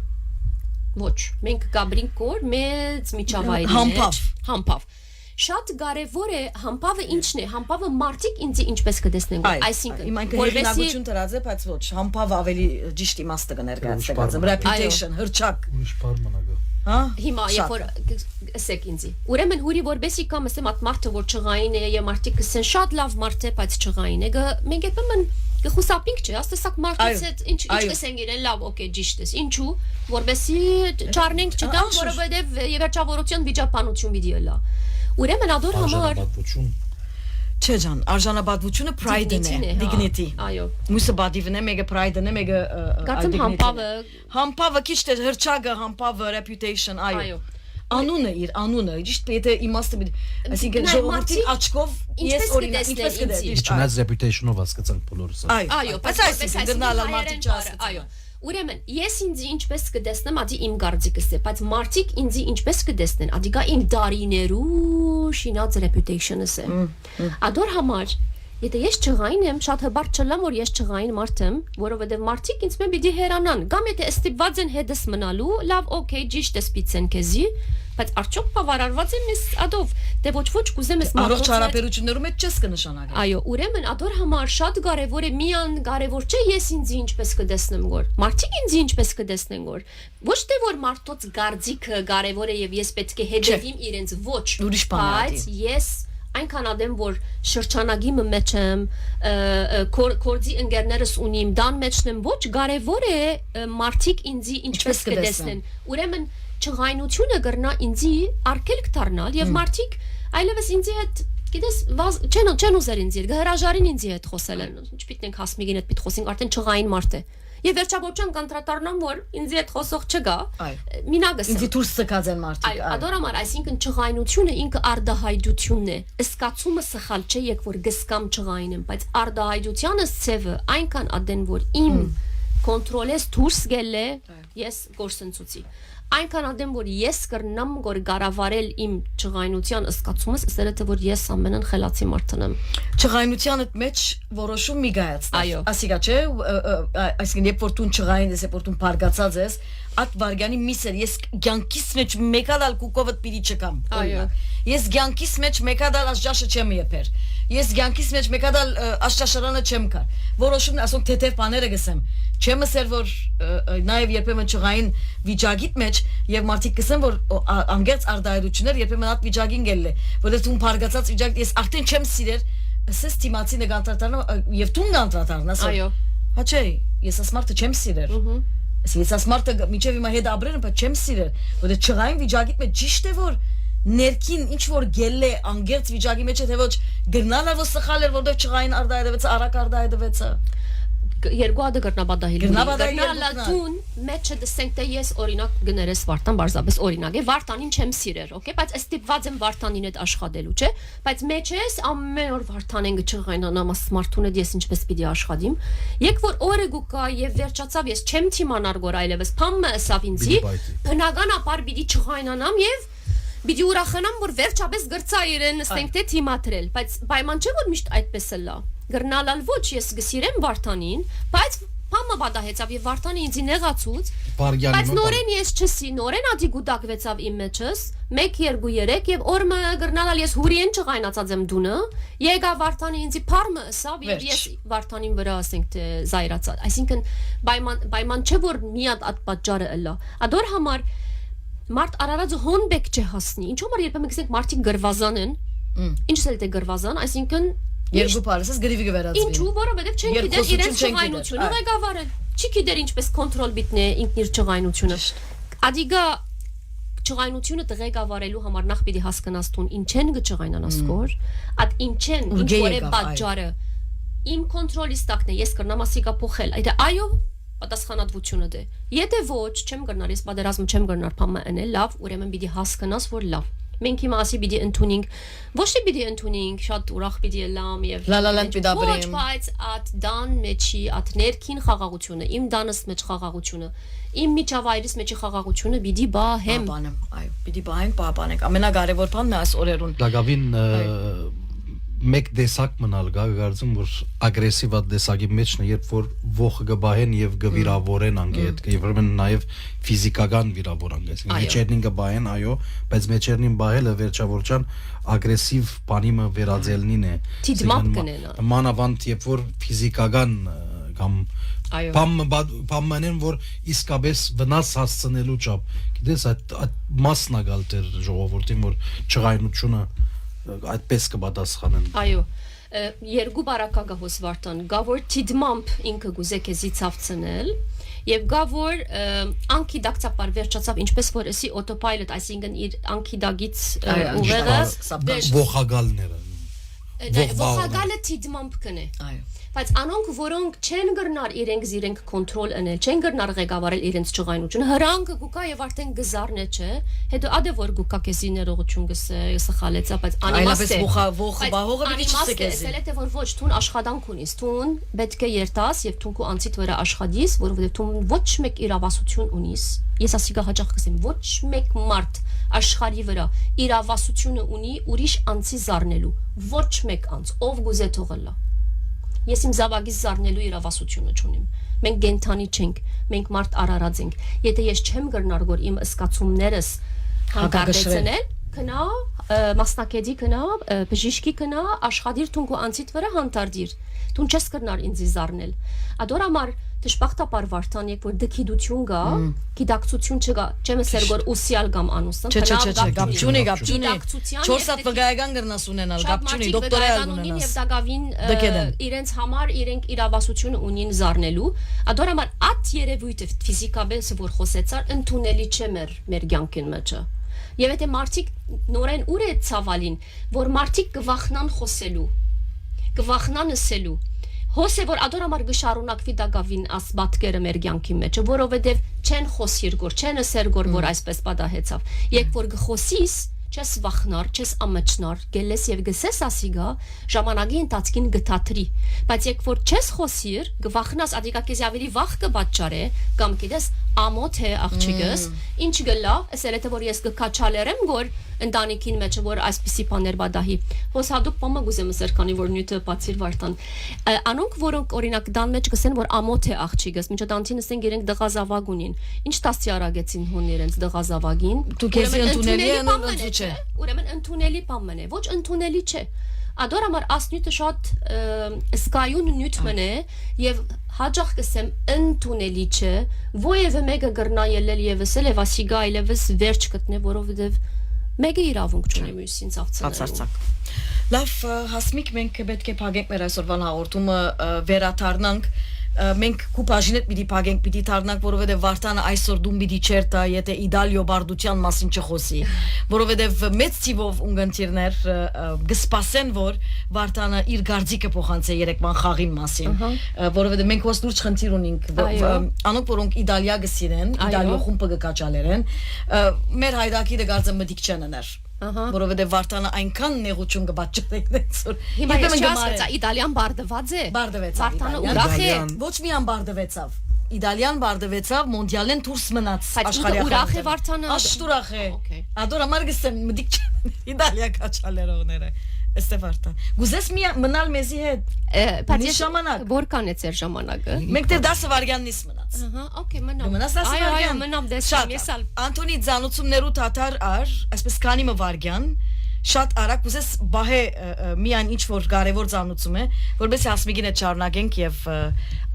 Ոչ, մենք գաբրինք կոր մեծ միջավայրին համբավ։ Շատ կարևոր է համբավը ինչն է, համբավը մարդիկ ինձի ինչպես կտեսնեն։ Այսինքն հեղինակություն դրած է, բայց ոչ, համբավը ավելի ճիշտ իմաստը կներկայացնի, reputation, հրճակ։ Ուրիշ բառ մնա Հա հիմա երբ որ ասեք ինձի ուրեմն հուրի որբեսի կամ ասեմ այդ մարդը որ ճղային է եւ մարդիկ կսեն շատ լավ մարդ է բայց ճղային է մենք երբեմն կխուսափինք չէ աստեսակ մարդից հետ ինչ կսենք իրեն լավ օքեյ ճիշտ է ինչու որբեսի չառնենք չտան որովհետեւ վերջավորության վիճապանություն վիդեոյա ուրեմն ադոր համար Չէ ջան, արժանապատվությունը pride-ն է, dignity։ Այո։ Մուսը բադիվն է, մեկը pride-ն է, մեկը dignity։ Համբավը քիչ թե հրճագը, համբավը reputation, այո։ Անունը իր անունը, ճիշտ եթե իմաստը, այսինքն ժողովրդի աչքով ես օրինակ ինչպես կդես։ Չնայած reputation-ով հասկացանք բոլորս։ Այո, բայց այսպես դրնալ մարդիկ չասած։ Այո։ Ուրեմն ես ինձ ինչպես կդեսնեմ, ադի իմ գարձիկս է, բայց մարդիկ ինձ ինչպես կդեսնեն, ադիգա իմ դարիներու շինած reputation-ս է։ Ադոր համար, եթե ես ճղային եմ, շատ հբարտ չլամ, որ ես ճղային մարդ եմ, որովհետև մարդիկ ինձ մեն պիտի հերանան, կամ եթե ստիպված են հետս մնալու, լավ, օքեյ, ճիշտ է սպիցեն քեզի, բայց արդյոք բավարարված եմ ես ադով, դե ոչ կուզեմ ես առողջ հարաբերություններում այդ չես կնշանակի։ Այո, ուրեմն ադոր համար շատ կարևոր է միան կարևոր չէ ես ինձ ինչպես կդեսնեմ գոր։ Մարդիկ ինձ ինչպես կդեսնեն գոր։ Ոչ թե որ մարդոց գարձիկը կարևոր է եւ ես պետք է հետևեմ իրենց ոչ, բայց ես այնքան ադեմ որ շրջանագի մեջ եմ կորձի ընկերներս ունիմ դան մեջն եմ ոչ կարևոր է մարդիկ ինձի ինչպես կդեսնեն ուրեմն ճղայնությունը գրնա ինձի արգելք դառնալ եւ մարդիկ այլևս ինձի հետ գիտես չեն ուզեր ինձի հետ հրաժարին ինձի հետ խոսել են չպիտենք հասմիգին հետ պիտ խոսենք արդեն ճղային մարդ է եւ վերջաբոչան կանտրատարնամ որ ինձի հետ խոսող չգա մինագս ինձի դուրս սկած են մարդիկ այո ադորամար այսինքն ճղայնությունը ինքը արդահայտությունն է ըսկացումը սխալ չէ երբ որ գսկամ ճղային եմ բայց արդահայտությանը ցևը այնքան ադեն որ իմ կոնտրոլես դուրս գելե ես գործընծուցի այնքան ադեմ որ ես կրնամ որ գարավարել իմ ճղայնության ըսկացումս ասել թե որ ես ամենն խելացի մարդն եմ ճղայնությանը մեջ որոշում մի գայացնա ասիկա չէ այսինքն երբ որ դու ճղային ես երբ որ դու բարգացած ես at վարգանի միսեր ես ցանկիս մեջ մեկադալ կուկովդ պիտի չկամ ես ցանկիս մեջ մեկադալ աշճաշը չեմ եփեր ես ցանկիս մեջ մեկադալ աշճաշարանը չեմ կար որոշումն ասոնք թեթև բաները գսեմ չեմ ասել որ նաև երբեմն ճղային վիճակիտ մեջ եւ մարդիկ գսեն որ անգերց արդայություններ երբեմն at վիճակին գելլե որովհետեւ դու բարգացած վիճակ ես արդեն չեմ սիրեր ասես թիմացի նգանտրատարնա եւ դու նգանտրատարնաս այո հա չէ ես ասմարտը չեմ սիրեր Ես ասմարտը միջև հիմա հետ ապրեն, բայց չեմ սիրել, որտեղ ճղային վիճակի մեջ ճիշտ է որ ներքին ինչ որ գելլե անգերց վիճակի մեջ է թե ոչ գնալը որ սխալ էր որտեղ ճղային արդայդվեց, արակ արդայդվեց։ երկու հատ գրնաբադահի Գրնաբադահի լատուն մեջը դսենք թե ես օրինակ գներես Վարդան բարձրապես օրինակ է Վարդանին չեմ սիրեր, օքեյ, բայց ստիպված եմ Վարդանին հետ աշխատելու, չէ, բայց մեջես ամեն օր Վարդանեն գճղայնանամ սմարթուն հետ ես ինչպես պիտի աշխատիմ, եկ որ օրը գուկա եւ վերջացավ ես չեմ թիմանար գոր այլևս փամը ասավ ինձի, բնականաբար պիտի չղայնանամ եւ Բիդի ուրախանամ որ վերջապես գրծա իրեն նստենք թե թիմատրել, բայց պայման չէ որ միշտ այդպես է լա։ Գրնալալ ոչ ես գսիրեմ Վարդանին, բայց փամը բադահեցավ եւ Վարդանը ինձ նեղացուց, բայց նորեն ես չսի, նորեն ադի գուտակվեցավ իմ մեջս, 1 2 3 եւ օրը գրնալալ ես հուրիեն չղայնացած եմ դունը, եկա Վարդանը ինձի փարմը ասավ եւ ես Վարդանին վրա ասենք թե զայրացա, այսինքն պայման չէ որ միատ այդ պատճառը լա։ Ադոր համար Մարդ Արարածը հոնբեկ չէ հասնի։ Ինչու՞ որ երբեմն գսենք մարդիկ գրվազան են։ Ինչ է դե գրվազան, այսինքն երկու բարեսս գրիվի վերածվի։ Ինչու՞ որովհետև չեն գիտեր իրենց չղայնությունը ղեկավարել։ Չի գիտեր ինչպես կոնտրոլ բիտնե ինքն իր չղայնությունը։ Ադիգա չղայնությունը ղեկավարելու համար նախ պիտի հասկանաս տուն ինչեն գճղայնանաս կոր, այդ ինչեն ինչ որ է պատճառը։ Իմ կոնտրոլից տակն է, ես կրնամ ասիկա փոխել։ Այդ այո պատասխանատվությունը դե։ Եթե ոչ, չեմ գնար, ես պատերազմը չեմ գնար փամը անել, լավ, ուրեմն պիտի հասկանաս, որ լավ։ Մենք հիմա ասի պիտի ընդունենք, ոչ թե պիտի ընդունենք, շատ ուրախ պիտի լամ եւ լալալան պիտի ապրեմ։ Ոչ, բայց at դան մեջի, at ներքին խաղաղությունը, իմ դանս մեջ խաղաղությունը, իմ միջավայրից մեջի խաղաղությունը պիտի բահեմ։ Բանեմ, այո, պիտի բահենք, բանենք։ Ամենակարևոր բանն է այս օրերուն։ Լագավին մեկ դեսակ մնալ գա գարձում որ ագրեսիվ այդ դեսակի մեջն է երբ որ ողը գբահեն եւ գվիրավորեն անգետ եւ ուրեմն նաեւ ֆիզիկական վիրավորան գես մեջերնին գբահեն այո բայց մեջերնին բահելը վերջավորչան ագրեսիվ բանիմը վերածելնին է դիդմապ կնենա մանավանդ երբ որ ֆիզիկական կամ պամմանեն որ իսկապես վնաս հասցնելու չափ գիտես այդ մասնագալ դեր ժողովրդին որ չղայնությունը այդպես կպատասխանեն այո երկու բարակագահոս Վարդան գա որ դիդմամբ ինքը գուզե քեզի ցավցնել եւ գա որ անքի դակցապար վերջացավ ինչպես որ էսի օտոպայլոտ այսինքն իր անքի դագից ուղեղը ողագալները ողագալը դիդմամբ կնե այո բայց անոնք որոնք չեն գրնար իրենք կոնտրոլ անել չեն գրնար ղեկավարել իրենց ճղայնությունը հրանք գուկա եւ արդեն գզարն է չէ հետո ադե որ գուկա քեզի ներողություն գսե սխալեցա բայց անիմաստ է բահողը պիտի չսկեսի ասել է որ ոչ թուն աշխատանք ունիս թուն պետք է երտաս եւ թուն քո անցիդ վրա աշխատիս որովհետեւ թուն ոչ մեկ իրավասություն ունիս ես ասիկա հաճախ կսեմ ոչ մեկ մարդ աշխարհի վրա իրավասությունը ունի ուրիշ անցի զառնելու ոչ մեկ անց ով գուզե թողելա Ես իմ զավակից զառնելու իրավասությունը չունեմ։ Մենք գենթանի չենք, մենք մարդ արարած ենք։ Եթե ես չեմ գրնար որ իմ ըսկացումներս հանկարծեցնել, կնա մասնակետի կնա, բժիշկի կնա, աշխատիր թունք ու անցիդ վրա հանդարտիր։ Թուն չես գրնար ինձի զառնել։ Ադորամար դժբախտաբար Վարդան երբ որ դքիդություն գա, գիտակցություն չկա, չեմ ասել որ ուսյալ կամ անուսան, գապչունի 4 հատ վկայական գրնաս ունենալ, գապչունի դոկտորալ ունենալ։ Եվ դակավին իրենց համար իրենք իրավասությունը ունին զառնելու, ադորամար այդ երևույթը ֆիզիկապես որ խոսեցար ընդունելի չէ մեր կյանքին մեջը։ Եվ եթե մարդիկ նորեն ուր է ցավալին, որ մարդիկ կվախնան խոսելու, կվախնան ասելու Հոսե որ ադորամար գշարունակվի դակավին աս բատկերը մեր կյանքի մեջ, որովհետև չեն խոսիր գոր, չեն ասեր գոր, որ այսպես պատահեցավ։ Երբ որ գխոսիս, չես վախնար, չես ամաչնար, գելես եւ գսես ասիգա, ժամանակի ընթացքին գտատրի։ Բայց երբ որ չես խոսիր, գվախնաս ադիկա քեզ ավելի վախ կբաճարե, կամ գիտես ամոթ է աղջիկս, ինչ գլա, ասել է որ ես կքաչալերեմ գոր ընտանիքին մեջ որ այսպիսի բաներ բադահի հոս հադուկ պամը գուզեմ ասեր քանի որ նյութը բացիր Վարդան անոնք որոնք օրինակ դան մեջ գսեն որ ամոթ է աղջիկս մինչ դանտին ասեն իրենք դղազավակ ունին ինչ տասի արագեցին հուն իրենց դղազավագին դու քեզ ընդունելի չէ ուրեմն ընդունելի բան է ոչ ընդունելի չէ ադորամար ասնյութը շատ սկայուն նյութ մնե եւ հաջող կսեմ ընդունելի չէ ովևէ մեկը գրնա ելել եւ ասել է վասիգա այլևս վերջ գտնե որովհետեւ Մեկը իրավունք չունի մյուսին ցավցնելու։ Լավ, հասմիկ մենք պետք է փակենք մեր այսօրվան հաղորդումը վերաթարնանք մենք կուպաժին հետ պիտի փագենք, պիտի դառնանք, որովհետև Վարդանը այսօր դում պիտի չերտա, եթե իդալիո բարդության մասին չխոսի, որովհետև մեծ թիվով ունգընտիրներ կսպասեն, որ Վարդանը իր գարձիկը փոխանցե երեկվան խաղին մասին, որովհետև մենք ոս լուրջ խնդիր ունենք, անոնք որոնք Իտալիա գսիրեն, Իտալիո խումբը կկաճալերեն, մեր հայրակի դգարձը մտիկ չեն ներ որովհետև Վարդանը այնքան նեղություն կբաճարեք դեցոր հիմա չասեցա Իտալիան բարդված է Վարդանը ուրախ է ոչ միան բարդվեցավ Իտալիան բարդվեցավ մոնդիալեն դուրս մնաց աշխարհի ուրախ է Վարդանը աշտուրախ է ադորա մարգստեմ մտիկ Իտալիա կաճալերողները Ստեվարտան գուզես մի մնալ մեզի հետ Բայց ժամանակ որքան է ձեր ժամանակը մենք դեռ 10 վայրկյանից մնաց օքեյ մնամ մնաց 10 վայրկյան մնամ դեսամ եսալ Անտոնի ցանուցումներու թաթար ար այսպես քանի վայրկյան շատ արագ կուզես բահե միան ինչ որ կարևոր ցանուցում է որովհետեւ հասմիկին հետ շարունակենք եւ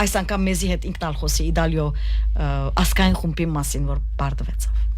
այս անգամ մեզի հետ ինքնալ խոսի Իտալիո ասկային խումբի մասին որ բարդվեցավ